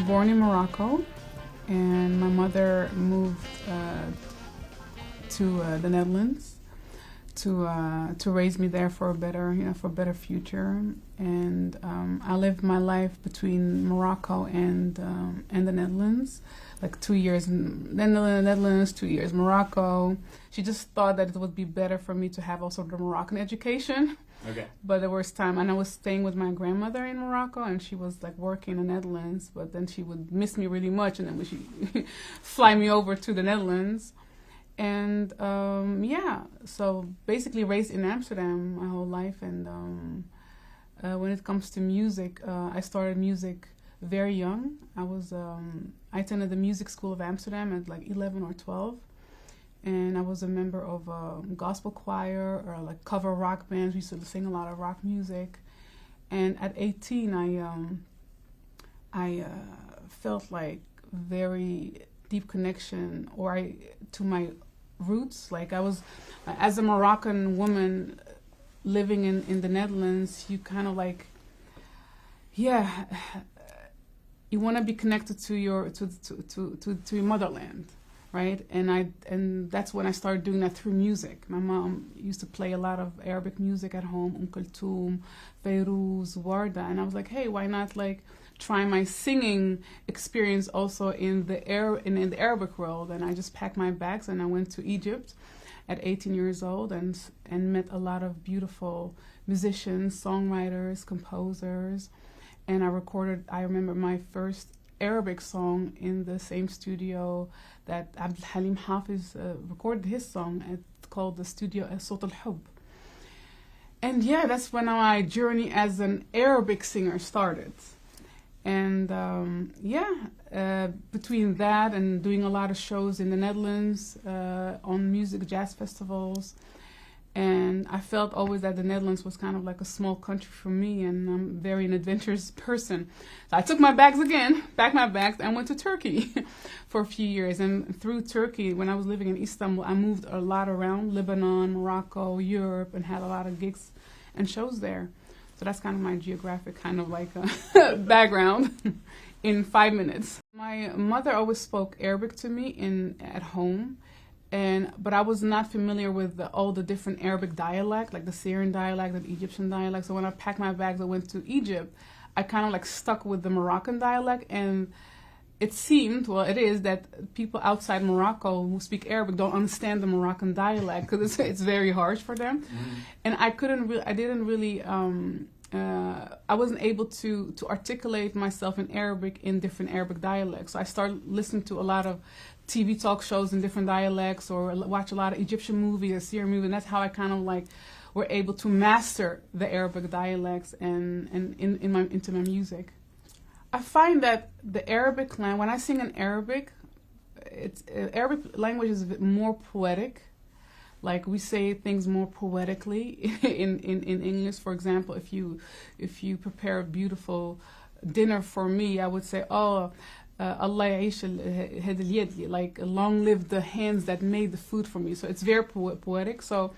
born in Morocco, and my mother moved to the Netherlands to raise me there for a better future. And I lived my life between Morocco and the Netherlands, like 2 years in the Netherlands, 2 years Morocco. She just thought that it would be better for me to have also the Moroccan education. Okay. But there was time, and I was staying with my grandmother in Morocco, and she was like working in the Netherlands. But then she would miss me really much, and then she fly me over to the Netherlands. And so basically raised in Amsterdam my whole life. And when it comes to music, I started music very young. I attended the music school of Amsterdam at like 11 or 12. And I was a member of a gospel choir or like cover rock bands. We used to sing a lot of rock music. And at 18, I felt like very deep connection to my roots. Like I was, as a Moroccan woman living in the Netherlands, you kind of like, you want to be connected to your motherland. Right, and that's when I started doing that through music. My mom used to play a lot of Arabic music at home, Kulthum, Fairuz, Warda, and I was like, hey, why not like try my singing experience also in the Arabic world? And I just packed my bags and I went to Egypt at 18 years old and met a lot of beautiful musicians, songwriters, composers, and I remember my first Arabic song in the same studio that Abdul Halim Hafiz recorded his song. It's called the studio Sot al-Hub. And that's when my journey as an Arabic singer started. And between that and doing a lot of shows in the Netherlands on music jazz festivals, and I felt always that the Netherlands was kind of like a small country for me, and I'm very an adventurous person. So I took my bags again, packed my bags, and went to Turkey for a few years. And through Turkey, when I was living in Istanbul, I moved a lot around Lebanon, Morocco, Europe, and had a lot of gigs and shows there. So that's kind of my geographic kind of like background in 5 minutes. My mother always spoke Arabic to me at home. But I was not familiar with all the different Arabic dialect, like the Syrian dialect and Egyptian dialect. So when I packed my bags and went to Egypt, I kind of like stuck with the Moroccan dialect. And it seemed, well, it is, that people outside Morocco who speak Arabic don't understand the Moroccan dialect because it's very harsh for them. Mm-hmm. And I wasn't able to articulate myself in Arabic in different Arabic dialects. So I started listening to a lot of TV talk shows in different dialects, or watch a lot of Egyptian movies, or Syrian movies, and that's how I kind of like were able to master the Arabic dialects and into my music. I find that the Arabic language, when I sing in Arabic, Arabic language is a bit more poetic. Like we say things more poetically in English. For example, if you prepare a beautiful dinner for me, I would say, Allah ya'ish al-had al-yad, like long live the hands that made the food for me. So it's very poetic. So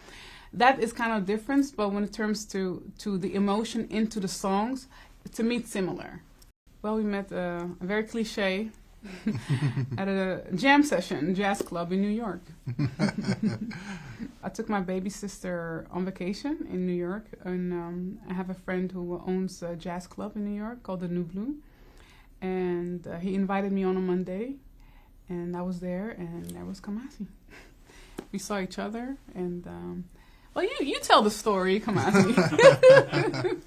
that is kind of different. But when it comes to the emotion into the songs, to me it's similar. Well, we met a very cliche at a jam session, jazz club in New York. I took my baby sister on vacation in New York, and I have a friend who owns a jazz club in New York called the New Blue, and he invited me on a Monday, and I was there, and there was Kamasi. We saw each other, and well, you tell the story, Kamasi.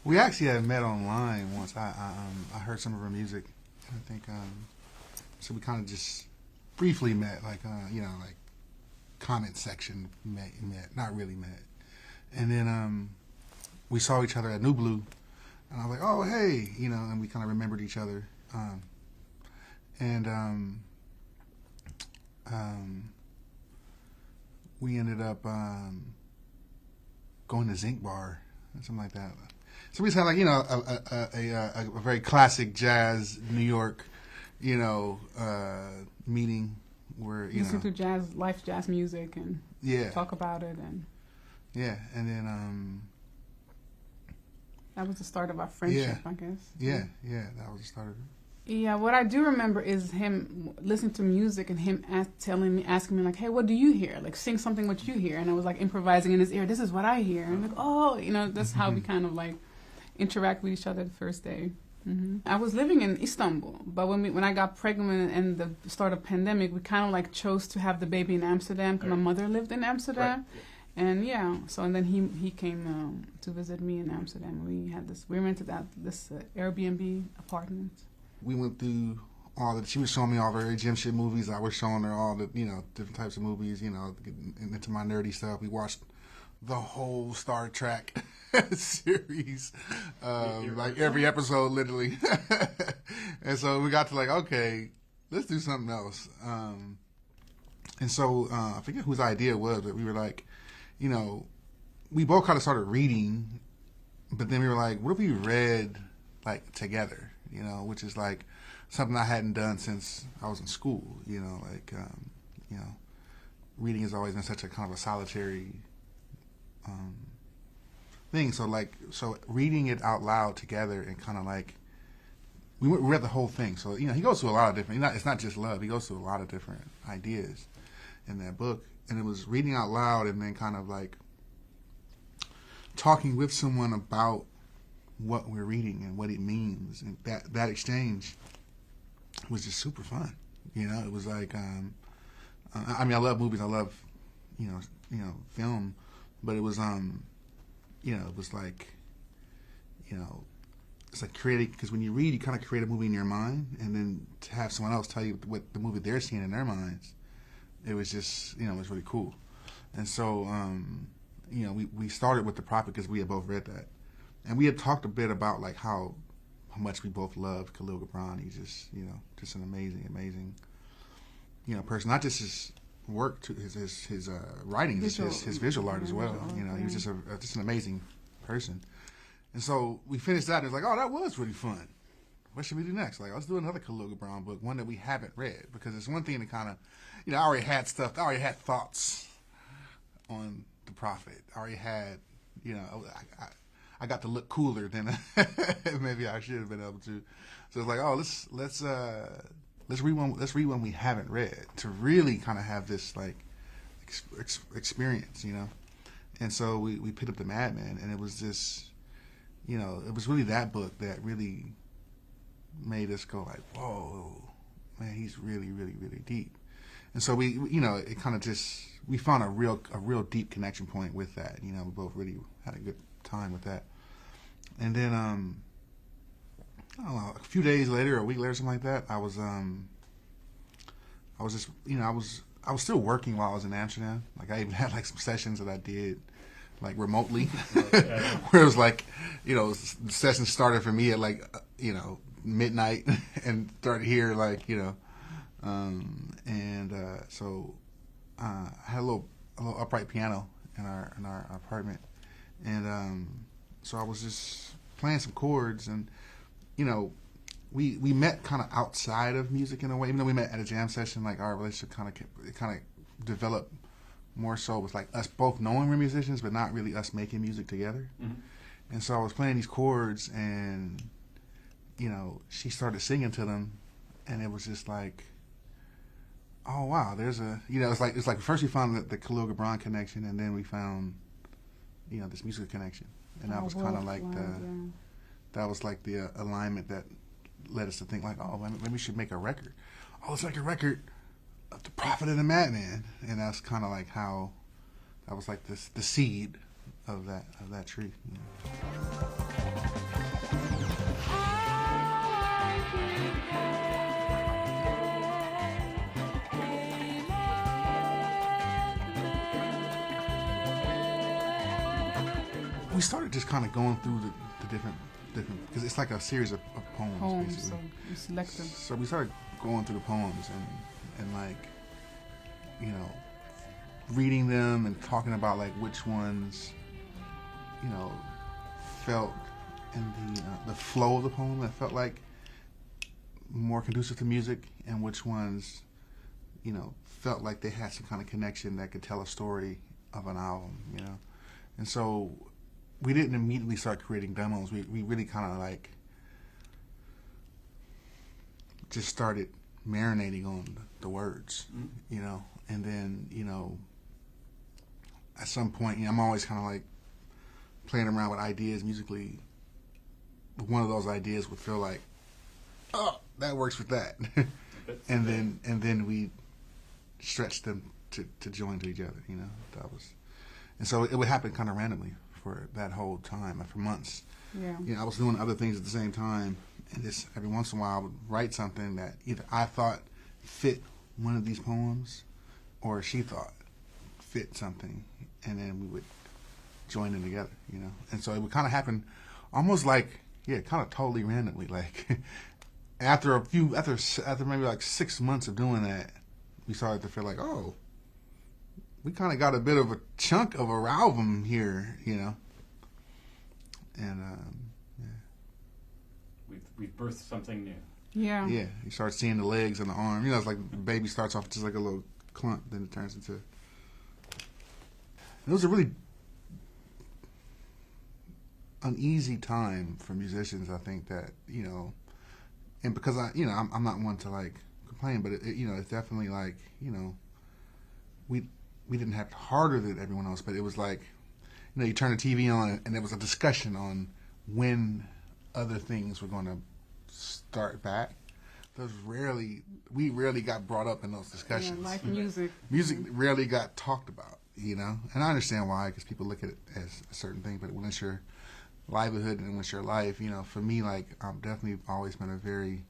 We actually had met online once. I heard some of her music. I think so. We kind of just briefly met, like like comment section met, not really met. And then we saw each other at New Blue, and I was like, oh hey, and we kind of remembered each other. We ended up going to Zinc Bar or something like that. So we just had like a very classic jazz New York, meeting where listen to jazz music and talk about it and and then that was the start of our friendship, I guess. Yeah, that was the start of it. Yeah, what I do remember is him listening to music and him asking me like, "Hey, what do you hear? Like, sing something what you hear." And I was like improvising in his ear. This is what I hear. And I'm like, oh, that's how we kind of like interact with each other the first day. I was living in Istanbul, but when I got pregnant and the start of pandemic, we kind of like chose to have the baby in Amsterdam because my mother lived in Amsterdam. Right. And then he came to visit me in Amsterdam. We rented out this Airbnb apartment. We went through she was showing me all her Egyptian movies. I was showing her all the, different types of movies, into my nerdy stuff. We watched the whole Star Trek series, like every episode, literally. And so we got to like, okay, let's do something else. And so I forget whose idea it was, but we were like, we both kind of started reading, but then we were like, what if we read like together, which is like something I hadn't done since I was in school, reading has always been such a kind of a solitary thing. So reading it out loud together and kind of like, we read the whole thing. So, he goes through a lot of different, it's not just love, he goes through a lot of different ideas in that book. And it was reading out loud and then kind of like talking with someone about what we're reading and what it means. And that exchange was just super fun. It was like, I love movies. I love, film, but it was, it was like, it's like creating, because when you read, you kind of create a movie in your mind, and then to have someone else tell you what the movie they're seeing in their minds, it was just, it was really cool. And so, we started with The Prophet because we had both read that. And we had talked a bit about like how much we both loved Khalil Gibran. He's just, just an amazing, person. Not just his work, his writing, his visual art as well. He was just an amazing person. And so we finished that and it was like, oh, that was really fun. What should we do next? Like, let's do another Khalil Gibran book, one that we haven't read, because it's one thing to kind of, I already had thoughts on The Prophet. I already had, I got to look cooler than maybe I should have been able to. So it's like, oh, let's read one we haven't read to really kind of have this like experience, And so we picked up The Madman, and it was just, it was really that book that really made us go like, whoa, man, he's really, really, really deep. And so we it kind of just, we found a real deep connection point with that. We both really had a good time with that. And then I don't know, a few days later, a week later, something like that, I was just, I was still working while I was in Amsterdam. Like, I even had like some sessions that I did like remotely, where it was like, the session started for me at like, midnight and started here like, so I had a little upright piano in our apartment, and so I was just playing some chords, and we met kind of outside of music in a way. Even though we met at a jam session, like our relationship kind of developed more so with like us both knowing we're musicians, but not really us making music together. Mm-hmm. And so I was playing these chords, and she started singing to them, and it was just like, oh wow, there's a, it's like first we found the Khalil Gibran connection, and then we found this music connection, and that was kind of like that was like the alignment that led us to think like, oh, maybe we should make a record. Oh, let's make a record of The Prophet and The Madman, and that's kind of like how that was like the seed of that tree. We started just kind of going through the different, because it's like a series of poems basically. So you select them. So we started going through the poems and like, reading them and talking about like which ones, felt in the flow of the poem that felt like more conducive to music, and which ones, felt like they had some kind of connection that could tell a story of an album, And so we didn't immediately start creating demos. We really kind of like just started marinating on the words, you know, and then, you know, at some point, you know, I'm always kind of like playing around with ideas musically. One of those ideas would feel like, oh, that works with that, and then we stretch them to join to each other, you know. That was, and so it would happen kind of randomly for that whole time, for months. Yeah. You know, I was doing other things at the same time, and just every once in a while I would write something that either I thought fit one of these poems, or she thought fit something, and then we would join them together, you know. And so it would kind of happen almost like, yeah, kind of totally randomly. Like after maybe like 6 months of doing that, we started to feel like, oh, we kind of got a bit of a chunk of a album here, you know. And yeah, we've birthed something new. Yeah. Yeah, you start seeing the legs and the arm. You know, it's like the baby starts off just like a little clump, then it turns into. It was a really uneasy time for musicians, I think, that, you know, and because I'm not one to like complain, but you know, it's definitely like, you know, we didn't have it harder than everyone else, but it was like, you know, you turn the TV on and there was a discussion on when other things were going to start back. We rarely got brought up in those discussions. Yeah, like music. Music rarely got talked about, you know, and I understand why, because people look at it as a certain thing, but when it's your livelihood and when it's your life, you know, for me, like, I've definitely always been a very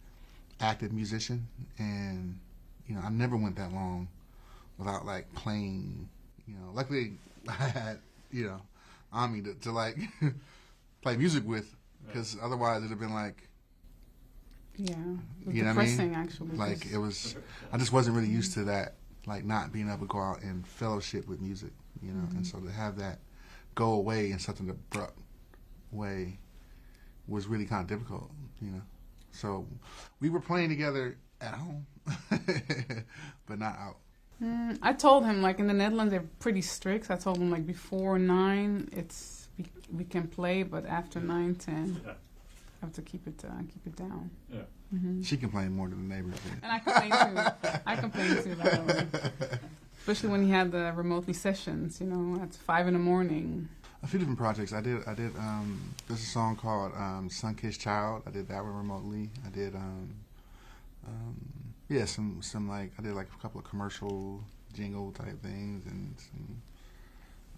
active musician, and, you know, I never went that long without, like, playing, you know. Luckily, I had, you know, Ami to like, play music with, because otherwise it would have been like, Yeah, it was you know depressing, what I mean? actually. Like, it was, I just wasn't really used to that, like, not being able to go out and fellowship with music, you know, and so to have that go away in such an abrupt way was really kind of difficult, you know. So we were playing together at home, but not out. I told him, like, in the Netherlands they're pretty strict. I told him, like, before 9 we can play, but after 9, 10 Yeah. I have to keep it down. Yeah. She complained more than the neighbors did. And I complained too, by the way. Especially when he had the remotely sessions, you know, at 5 in. A few different projects. I did there's a song called Sun-Kissed Child. I did that one remotely. I did some like, I did like a couple of commercial jingle type things, and some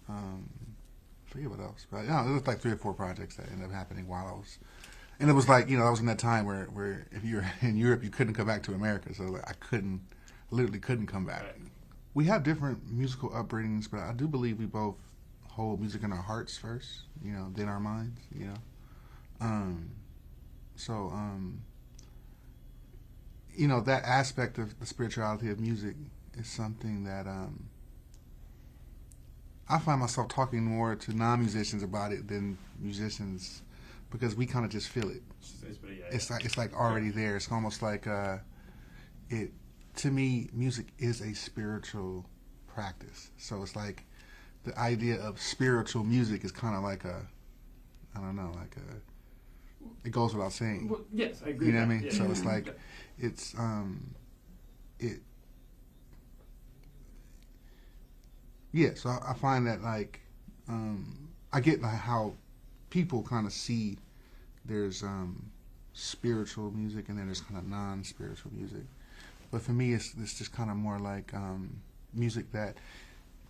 I forget what else. But yeah, it was like 3 or 4 projects that ended up happening while I was. And it was like, you know, I was in that time where if you were in Europe, you couldn't come back to America. So like, literally couldn't come back. Right. We have different musical upbringings, but I do believe we both hold music in our hearts first, you know, then our minds, you know. You know, that aspect of the spirituality of music is something that I find myself talking more to non-musicians about it than musicians, because we kind of just feel it. It's like already there. It's almost like it. To me, music is a spiritual practice. So it's like the idea of spiritual music is kind of like it goes without saying. Well, yes, I agree. You know what I with mean? that. Yeah. So it's like it's yeah. So I find that, like, I get like how people kind of see there's spiritual music and then there's kind of non-spiritual music. But for me, it's just kind of more like music that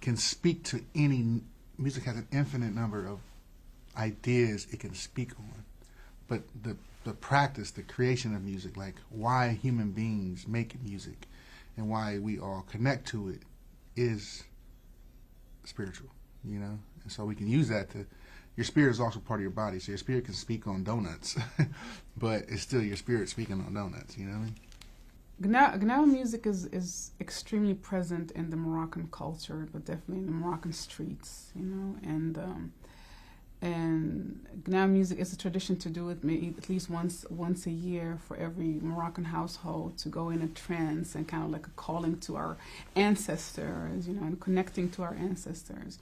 can speak to any. Music has an infinite number of ideas it can speak on. But the practice, the creation of music, like why human beings make music and why we all connect to it, is spiritual, you know? And so we can use that to. Your spirit is also part of your body, so your spirit can speak on donuts, but it's still your spirit speaking on donuts, you know what I mean? Gnawa music is extremely present in the Moroccan culture, but definitely in the Moroccan streets, you know. And Gnawa music is a tradition to do it maybe at least once a year for every Moroccan household, to go in a trance and kind of like a calling to our ancestors, you know, and connecting to our ancestors.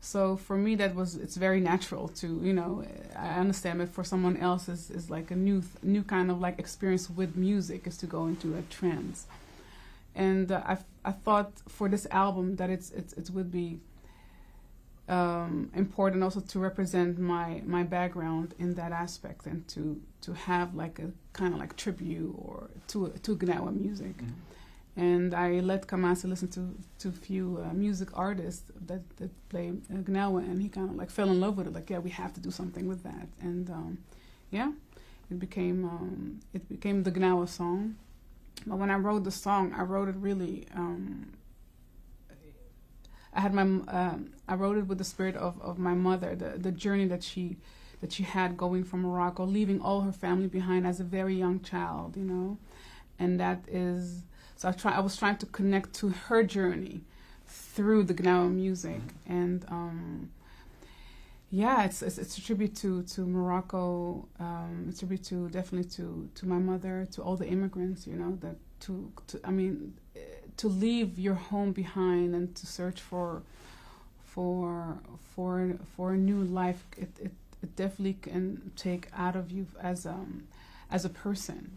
So for me, it's very natural to, I understand it. For someone else, is like a new kind of like experience with music, is to go into a trance. And I thought for this album that it would be important also to represent my background in that aspect, and to have like a kind of like tribute or to Gnawa music. Mm-hmm. And I let Kamasi listen to a few music artists that play Gnawa, and he kind of like fell in love with it. Like, yeah, we have to do something with that. And it became the Gnawa song. But when I wrote the song, I wrote it really. I wrote it with the spirit of my mother, the journey that she had going from Morocco, leaving all her family behind as a very young child, and that is. So I was trying to connect to her journey through the Gnawa music, and it's a tribute to Morocco. It's a tribute definitely to my mother, to all the immigrants, that to leave your home behind and to search for a new life. It definitely can take out of you as a person,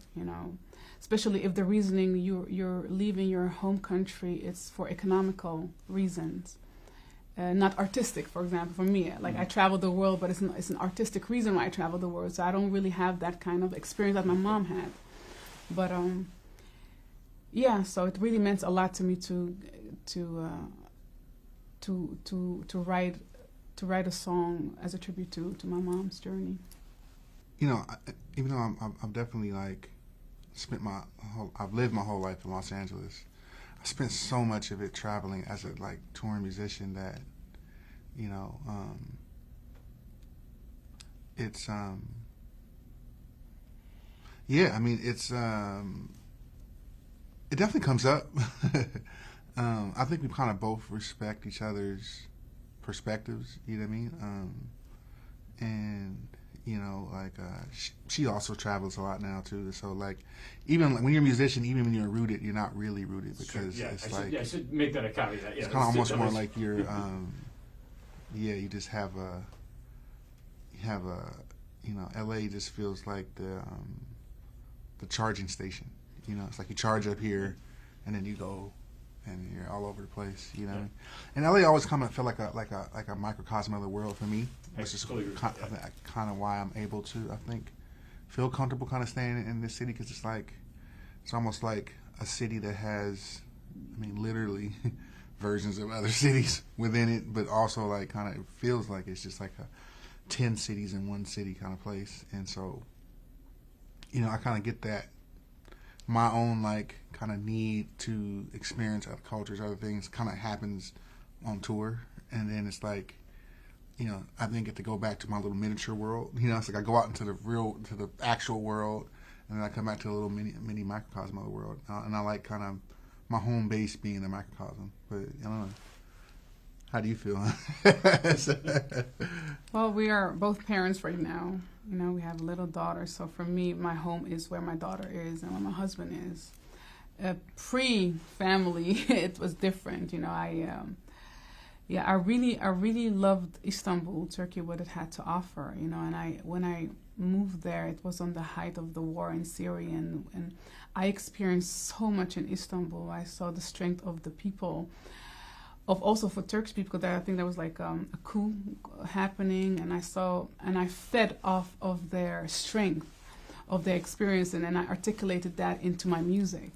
Especially if the reasoning you're leaving your home country, it's for economical reasons, not artistic. For example, for me, like I travel the world, but it's an artistic reason why I travel the world. So I don't really have that kind of experience that my mom had. But so it really meant a lot to me to write a song as a tribute to my mom's journey. Even though I'm definitely like. I've lived my whole life in Los Angeles. I spent so much of it traveling as a like touring musician that, it's it definitely comes up. I think we kind of both respect each other's perspectives. You know what I mean? And. She also travels a lot now too. So like, even like when you're a musician, even when you're rooted, you're not really rooted because I should make that a caveat. Yeah, it's kind of almost more like you're, you just have a, LA just feels like the charging station. It's like you charge up here, and then you go. And you're all over the place, Yeah. And LA always kind of felt like a microcosm of the world for me, which is kind of why I'm able to, I think, feel comfortable kind of staying in this city, because it's almost like a city that has, literally versions of other cities within it, but also like kind of feels like it's just like 10 cities in one city kind of place. And so, I kind of get that. My own like kind of need to experience other cultures, other things, kind of happens on tour, and then it's like, I then get to go back to my little miniature world. It's like I go out into the actual world, and then I come back to a little mini microcosm of the world, and I like kind of my home base being a microcosm. But I don't know. How do you feel? Well, we are both parents right now. We have a little daughter. So for me, my home is where my daughter is and where my husband is. Pre-family, it was different. I really loved Istanbul, Turkey, what it had to offer. And when I moved there, it was on the height of the war in Syria, and I experienced so much in Istanbul. I saw the strength of the people. Also for Turkish people, I think there was like a coup happening, and I fed off of their strength, of their experience, and I articulated that into my music.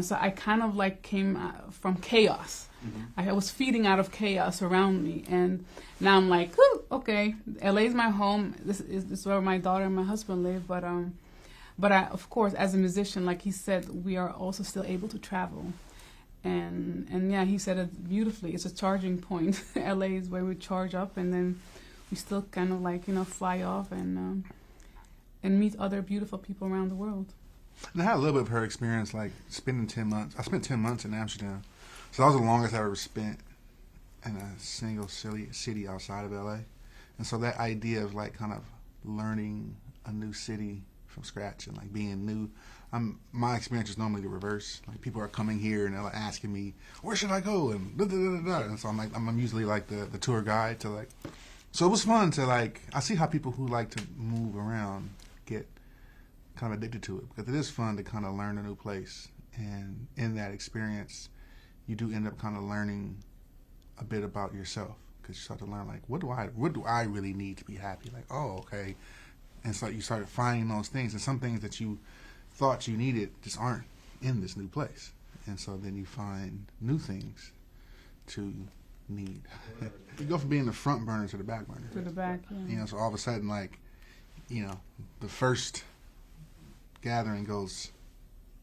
So I kind of like came from chaos. Mm-hmm. I was feeding out of chaos around me, and now I'm like, okay, LA is my home. This is where my daughter and my husband live. But I, of course, as a musician, like he said, we are also still able to travel. And yeah, he said it beautifully. It's a charging point. LA is where we charge up, and then we still kind of like fly off and meet other beautiful people around the world. And I had a little bit of her experience, like spending 10 months. I spent 10 months in Amsterdam, so that was the longest I ever spent in a single city outside of LA. And so that idea of like kind of learning a new city from scratch and like being new my experience is normally the reverse. Like people are coming here and they're like asking me, where should I go? And da, da, da, da, da. And so I'm usually like the tour guide to like. So it was fun to like. I see how people who like to move around get kind of addicted to it, because it is fun to kind of learn a new place, and in that experience, you do end up kind of learning a bit about yourself, because you start to learn like what do I really need to be happy? Like, oh, okay. And so you started finding those things, and some things that you thought you needed just aren't in this new place. And so then you find new things to need. You go from being the front burner to the back burner. To the back, yeah. You know, so all of a sudden, like, you know, the first gathering goes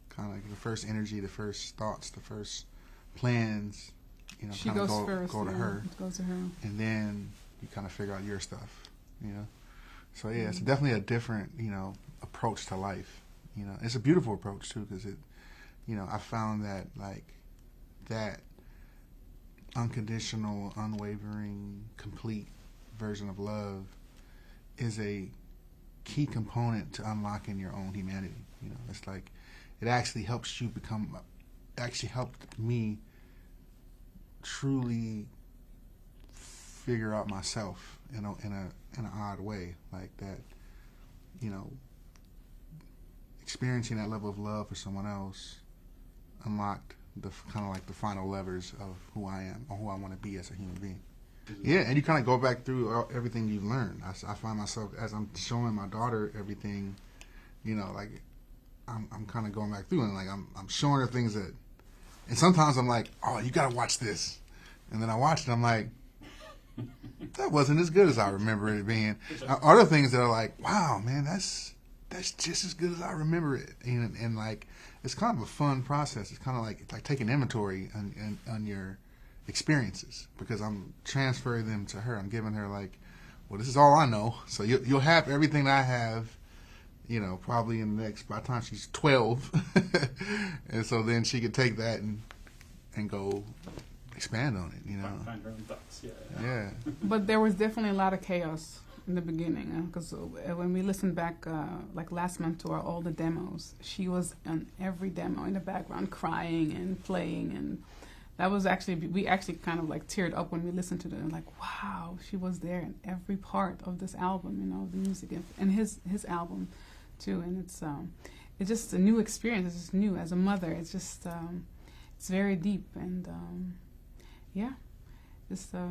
kind of like the first energy, the first thoughts, the first plans, you know, She kind of goes first, go to her. It goes to her. And then you kind of figure out your stuff, you know. So, yeah, it's definitely a different, you know, approach to life. You know, it's a beautiful approach, too, because it, you know, I found that, like, that unconditional, unwavering, complete version of love is a key component to unlocking your own humanity. You know, it's like, it actually helps you become, actually helped me truly figure out myself in an odd way, like that, you know, experiencing that level of love for someone else unlocked the kind of like the final levers of who I am or who I want to be as a human being. Yeah, and you kind of go back through everything you've learned. I find myself, as I'm showing my daughter everything, you know, like I'm kind of going back through and like I'm showing her things that, and sometimes I'm like, oh, you gotta watch this, and then I watch it, I'm like, that wasn't as good as I remember it being. Other things that are like, wow, man, that's just as good as I remember it, and like it's kind of a fun process. It's kind of like taking inventory on your experiences, because I'm transferring them to her. I'm giving her like, well, this is all I know, so you'll have everything that I have, you know, probably in the next, by the time she's 12, and so then she could take that and go expand on it, you know. Find her own thoughts, yeah. Yeah. But there was definitely a lot of chaos in the beginning, because when we listened back, like last month, to all the demos, she was on every demo in the background crying and playing, and that was actually, we actually kind of like teared up when we listened to it, and like, wow, she was there in every part of this album, you know, the music, and his album too, and it's just a new experience. It's just new as a mother. It's just it's very deep, and yeah, just a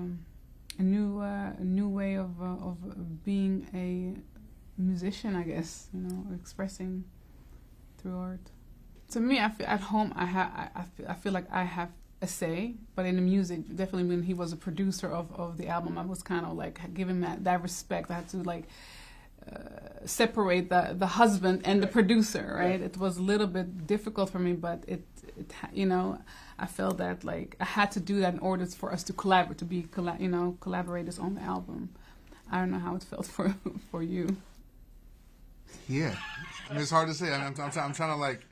new way of being a musician, I guess, you know, expressing through art. To me, I feel at home, I feel like I have a say, but in the music, definitely when he was a producer of the album, I was kind of like giving that respect. I had to like separate the husband and the producer, right? It was a little bit difficult for me, but it you know, I felt that like I had to do that in order for us to collaborate, to be collaborators on the album. I don't know how it felt for you. Yeah, I mean, it's hard to say. I mean, I'm trying to like.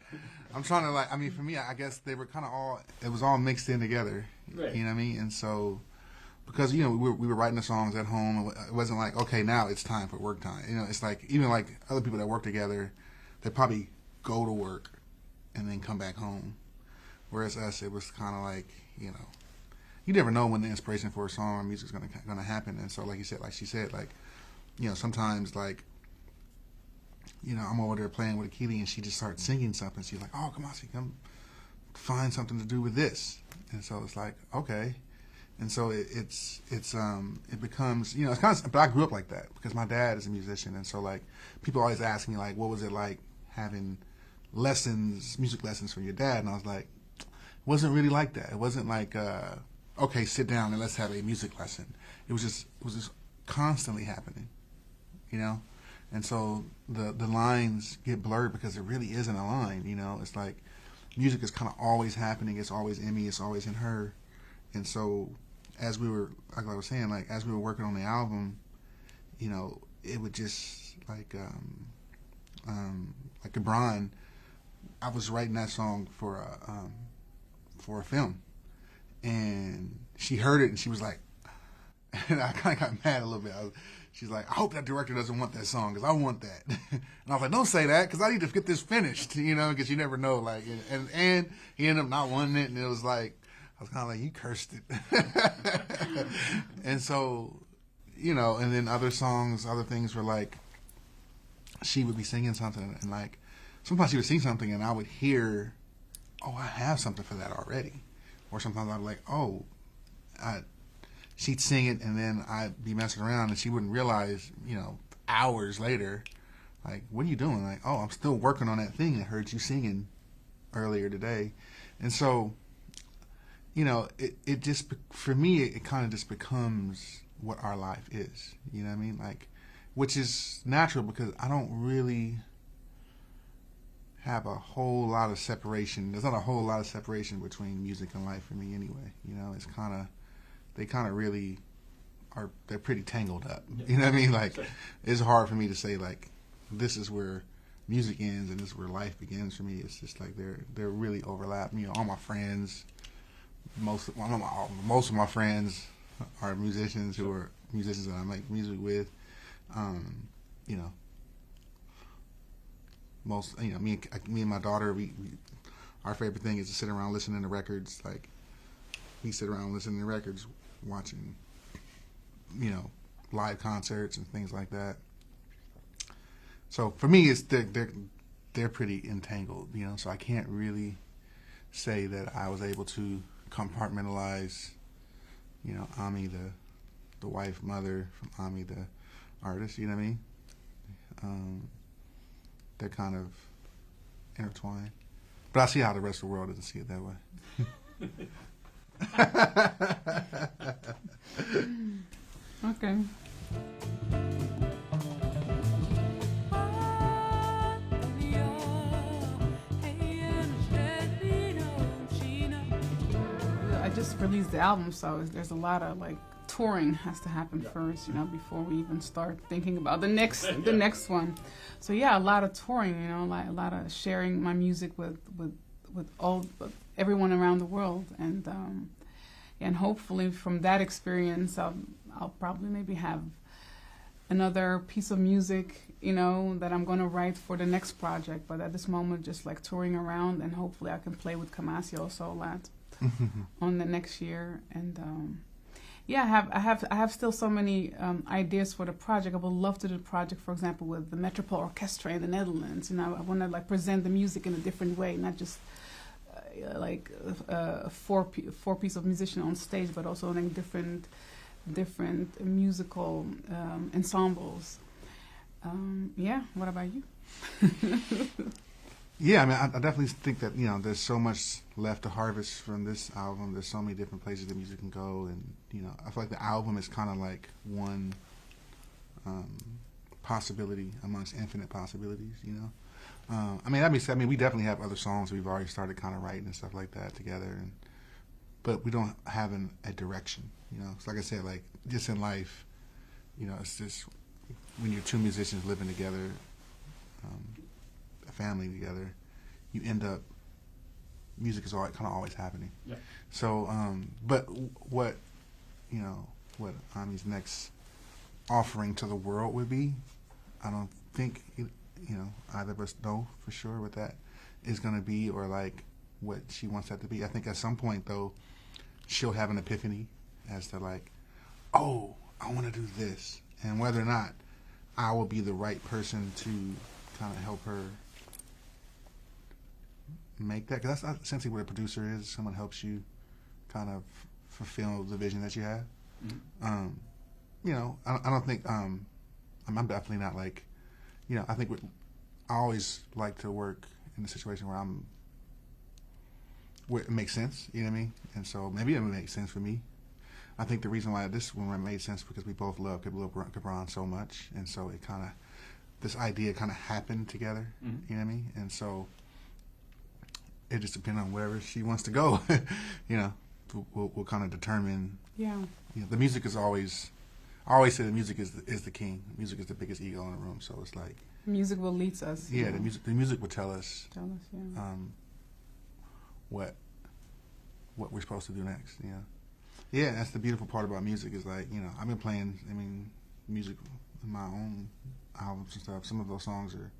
I mean, for me, I guess they were kind of it was all mixed in together. Right. You know what I mean? And so, because, you know, we were writing the songs at home, it wasn't like, okay, now it's time for work time. You know, it's like, even like other people that work together, they probably go to work and then come back home. Whereas us, it was kind of like, you know, you never know when the inspiration for a song or music's gonna happen. And so, like you said, like she said, like, you know, sometimes like, you know, I'm over there playing with Akili and she just starts singing something. She's like, oh, Kamasi, come find something to do with this. And so it's like, okay. And so it becomes, you know, it's kind of, but I grew up like that because my dad is a musician. And so like people always ask me like, what was it like having music lessons from your dad? And I was like, it wasn't really like that. It wasn't like, okay, sit down and let's have a music lesson. It was just constantly happening, you know? And so the lines get blurred because it really isn't a line, you know. It's like music is kind of always happening. It's always in me. It's always in her. And so as we were, like I was saying, like as we were working on the album, you know, it would just like Gibran, I was writing that song for a film, and she heard it and she was like, and I kind of got mad a little bit. she's like, I hope that director doesn't want that song because I want that. And I was like, don't say that because I need to get this finished, because you never know. Like, and he ended up not wanting it, and it was like, I was kind of like, you cursed it. And so, and then other things were like, she would be singing something, and like, sometimes she would sing something, and I would hear, oh, I have something for that already. Or sometimes I'd be like, she'd sing it, and then I'd be messing around, and she wouldn't realize, hours later, like, what are you doing? Like, oh, I'm still working on that thing I heard you singing earlier today. And so, it just, for me, it kind of just becomes what our life is. You know what I mean? Like, which is natural because I don't really have a whole lot of separation. There's not a whole lot of separation between music and life for me anyway. It's they kind of really are, they're pretty tangled up. Yeah. You know what I mean? Like, it's hard for me to say, like, this is where music ends and this is where life begins for me. It's just like they're really overlapped. All my friends, most of my friends are musicians who are musicians that I make music with. Most, me and my daughter, our favorite thing is to sit around listening to records. Like, we sit around listening to records, watching, live concerts and things like that. So for me, it's they're pretty entangled, So I can't really say that I was able to compartmentalize, Ami the wife, mother, from Ami the artist. You know what I mean? They're kind of intertwined. But I see how the rest of the world doesn't see it that way. Okay. I just released the album, so there's a lot of touring has to happen first, before we even start thinking about the next one. So yeah, a lot of touring, like a lot of sharing my music with everyone around the world, and hopefully from that experience, I'll probably maybe have another piece of music, that I'm going to write for the next project. But at this moment, just touring around, and hopefully I can play with Kamasi also a lot on the next year. And yeah, I have still so many ideas for the project. I would love to do the project, for example, with the Metropole Orchestra in the Netherlands. I want to present the music in a different way, not just a four piece of musician on stage, but also in different musical ensembles. Yeah, what about you? Yeah, I mean, I definitely think that there's so much left to harvest from this album. There's so many different places that music can go, and I feel like the album is kind of like one possibility amongst infinite possibilities. I mean, we definitely have other songs we've already started kind of writing and stuff like that together, but we don't have a direction. So like I said, just in life, it's just when you're two musicians living together. Family together, you end up, music is kind of always happening. Yeah. So, but what Ami's next offering to the world would be, I don't think either of us know for sure what that is going to be, or what she wants that to be. I think at some point though, she'll have an epiphany as to oh, I want to do this, and whether or not I will be the right person to kind of help her make that, because that's essentially what a producer is. Someone helps you kind of fulfill the vision that you have. Mm-hmm. I don't think I'm definitely not I think I always like to work in a situation where it makes sense. You know what I mean? And so maybe it makes sense for me. I think the reason why this one made sense because we both love Khalil Gibran so much, and so it kind of, this idea kind of happened together. Mm-hmm. You know what I mean? And so it just depends on wherever she wants to go. We'll kind of determine. Yeah. The music is always. I always say the music is the king. Music is the biggest ego in the room. So it's music will lead us. Yeah, the music will tell us. Yeah. What we're supposed to do next. Yeah, that's the beautiful part about music is I've been playing. I mean, music in my own albums and stuff. Some of those songs are,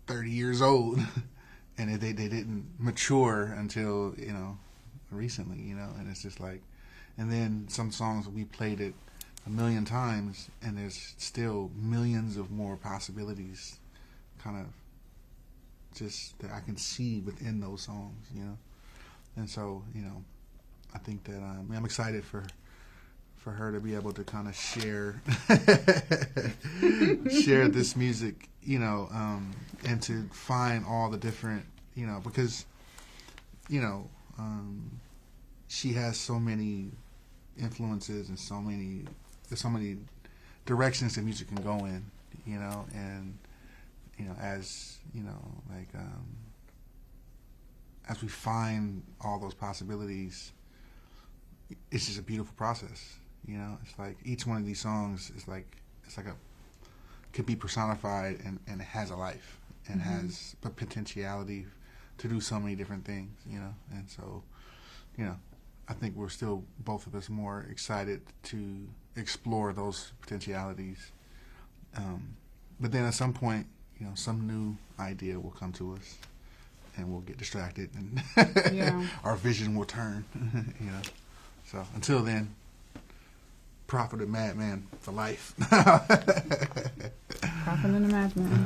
30 years old, and they didn't mature until recently, and it's just like, and then some songs we played it a million times, and there's still millions of more possibilities, kind of just that I can see within those songs, and so I think that I'm excited for her to be able to kind of share this music, and to find all the different, because she has so many influences and there's so many directions that music can go in, and as as we find all those possibilities, it's just a beautiful process. It's like each one of these songs is could be personified and it has a life and has the potentiality to do so many different things, and so, I think we're still, both of us, more excited to explore those potentialities. But then at some point, some new idea will come to us and we'll get distracted and our vision will turn, So until then, Prophet and Madman for life. Prophet and The Madman.